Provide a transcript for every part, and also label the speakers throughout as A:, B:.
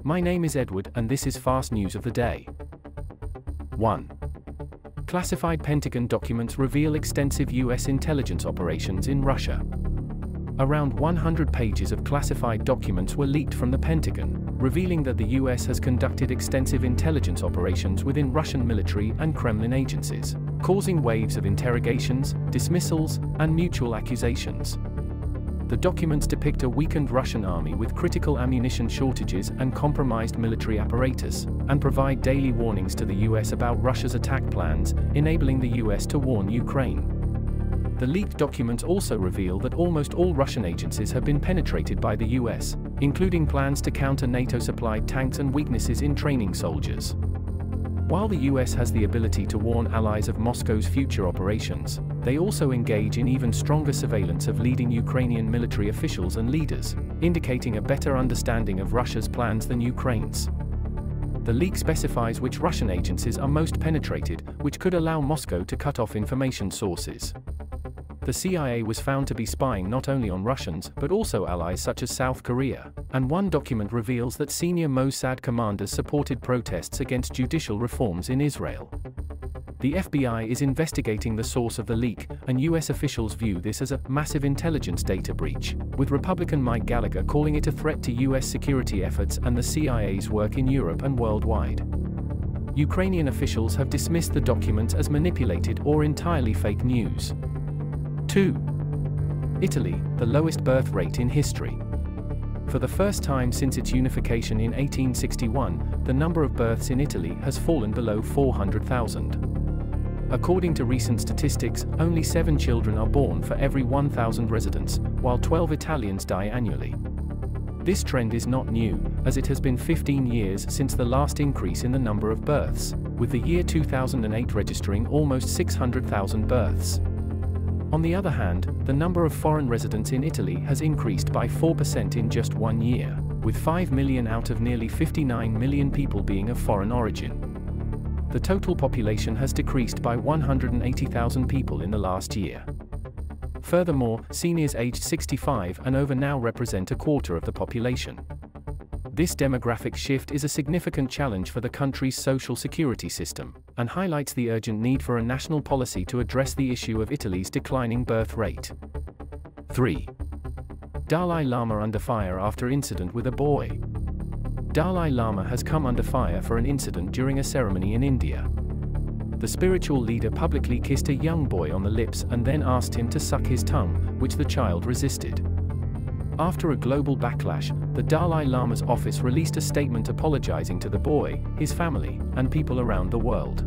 A: My name is Edward and this is Fast News of the Day. 1. Classified Pentagon documents reveal extensive US intelligence operations in Russia. Around 100 pages of classified documents were leaked from the Pentagon, revealing that the US has conducted extensive intelligence operations within Russian military and Kremlin agencies, causing waves of interrogations, dismissals, and mutual accusations. The documents depict a weakened Russian army with critical ammunition shortages and compromised military apparatus, and provide daily warnings to the US about Russia's attack plans, enabling the US to warn Ukraine. The leaked documents also reveal that almost all Russian agencies have been penetrated by the US, including plans to counter NATO-supplied tanks and weaknesses in training soldiers. While the US has the ability to warn allies of Moscow's future operations, they also engage in even stronger surveillance of leading Ukrainian military officials and leaders, indicating a better understanding of Russia's plans than Ukraine's. The leak specifies which Russian agencies are most penetrated, which could allow Moscow to cut off information sources. The CIA was found to be spying not only on Russians but also allies such as South Korea, and one document reveals that senior Mossad commanders supported protests against judicial reforms in Israel. The FBI is investigating the source of the leak, and US officials view this as a massive intelligence data breach, with Republican Mike Gallagher calling it a threat to US security efforts and the CIA's work in Europe and worldwide. Ukrainian officials have dismissed the documents as manipulated or entirely fake news. 2. Italy, the lowest birth rate in history. For the first time since its unification in 1861, the number of births in Italy has fallen below 400,000. According to recent statistics, only 7 children are born for every 1,000 residents, while 12 Italians die annually. This trend is not new, as it has been 15 years since the last increase in the number of births, with the year 2008 registering almost 600,000 births. On the other hand, the number of foreign residents in Italy has increased by 4% in just 1 year, with 5 million out of nearly 59 million people being of foreign origin. The total population has decreased by 180,000 people in the last year. Furthermore, seniors aged 65 and over now represent a quarter of the population. This demographic shift is a significant challenge for the country's social security system, and highlights the urgent need for a national policy to address the issue of Italy's declining birth rate. 3. Dalai Lama under fire after incident with a boy. Dalai Lama has come under fire for an incident during a ceremony in India. The spiritual leader publicly kissed a young boy on the lips and then asked him to suck his tongue, which the child resisted. After a global backlash, the Dalai Lama's office released a statement apologizing to the boy, his family, and people around the world.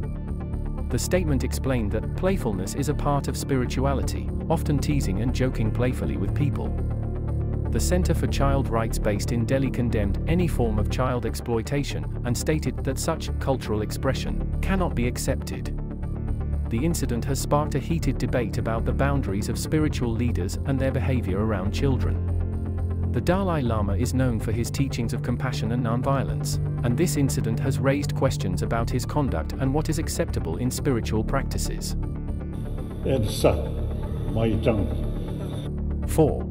A: The statement explained that playfulness is a part of spirituality, often teasing and joking playfully with people. The Center for Child Rights based in Delhi condemned any form of child exploitation and stated that such cultural expression cannot be accepted. The incident has sparked a heated debate about the boundaries of spiritual leaders and their behavior around children. The Dalai Lama is known for his teachings of compassion and nonviolence, and this incident has raised questions about his conduct and what is acceptable in spiritual practices. 4.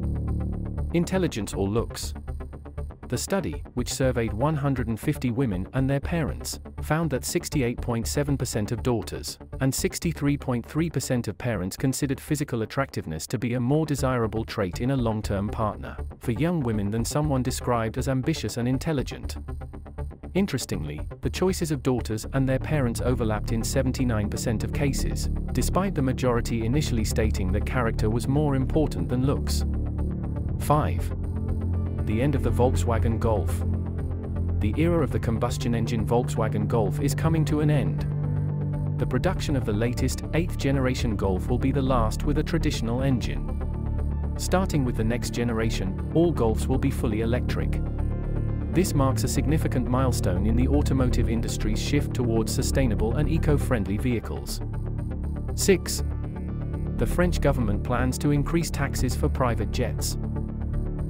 A: Intelligence or looks. The study, which surveyed 150 women and their parents, found that 68.7% of daughters and 63.3% of parents considered physical attractiveness to be a more desirable trait in a long-term partner for young women than someone described as ambitious and intelligent. Interestingly, the choices of daughters and their parents overlapped in 79% of cases, despite the majority initially stating that character was more important than looks. 5. The end of the Volkswagen Golf. The era of the combustion engine Volkswagen Golf is coming to an end. The production of the latest, 8th generation Golf will be the last with a traditional engine. Starting with the next generation, all Golfs will be fully electric. This marks a significant milestone in the automotive industry's shift towards sustainable and eco-friendly vehicles. 6. The French government plans to increase taxes for private jets.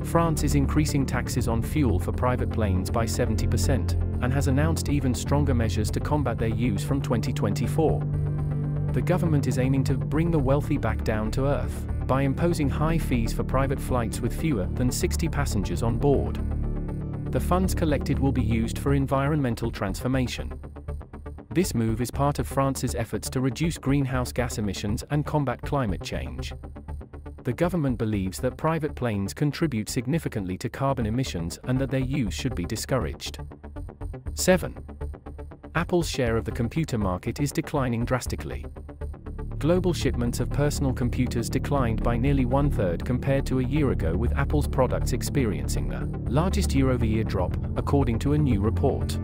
A: France is increasing taxes on fuel for private planes by 70%, and has announced even stronger measures to combat their use from 2024. The government is aiming to bring the wealthy back down to earth by imposing high fees for private flights with fewer than 60 passengers on board. The funds collected will be used for environmental transformation. This move is part of France's efforts to reduce greenhouse gas emissions and combat climate change. The government believes that private planes contribute significantly to carbon emissions and that their use should be discouraged. 7. Apple's share of the computer market is declining drastically. Global shipments of personal computers declined by nearly 1/3 compared to a year ago, with Apple's products experiencing the largest year-over-year drop, according to a new report.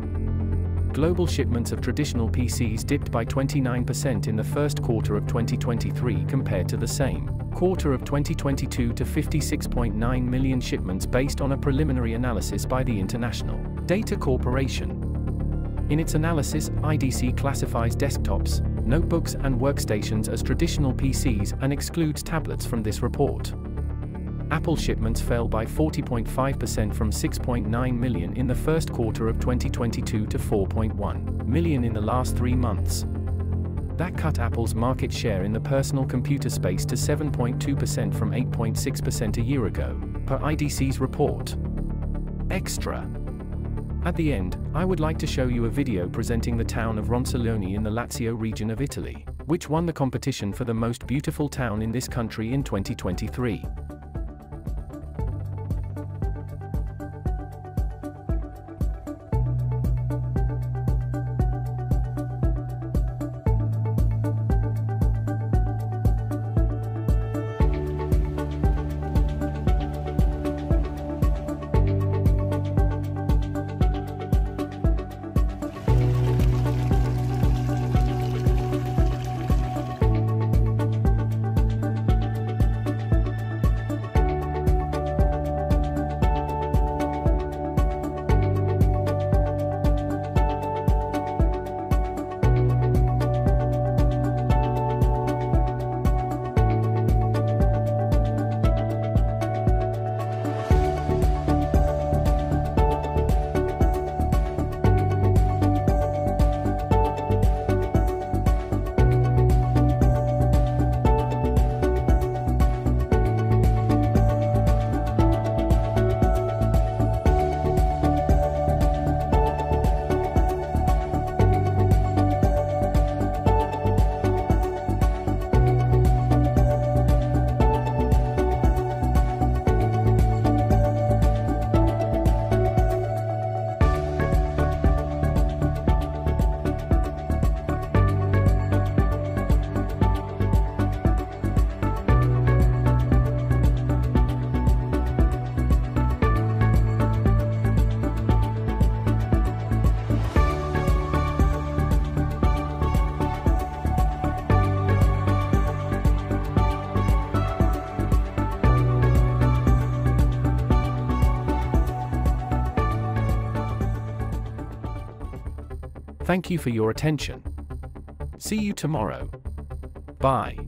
A: Global shipments of traditional PCs dipped by 29% in the first quarter of 2023 compared to the same quarter of 2022 to 56.9 million shipments based on a preliminary analysis by the International Data Corporation. In its analysis, IDC classifies desktops, notebooks and workstations as traditional PCs and excludes tablets from this report. Apple shipments fell by 40.5% from 6.9 million in the first quarter of 2022 to 4.1 million in the last 3 months. That cut Apple's market share in the personal computer space to 7.2% from 8.6% a year ago, per IDC's report. Extra. At the end, I would like to show you a video presenting the town of Ronciglione in the Lazio region of Italy, which won the competition for the most beautiful town in this country in 2023. Thank you for your attention. See you tomorrow. Bye.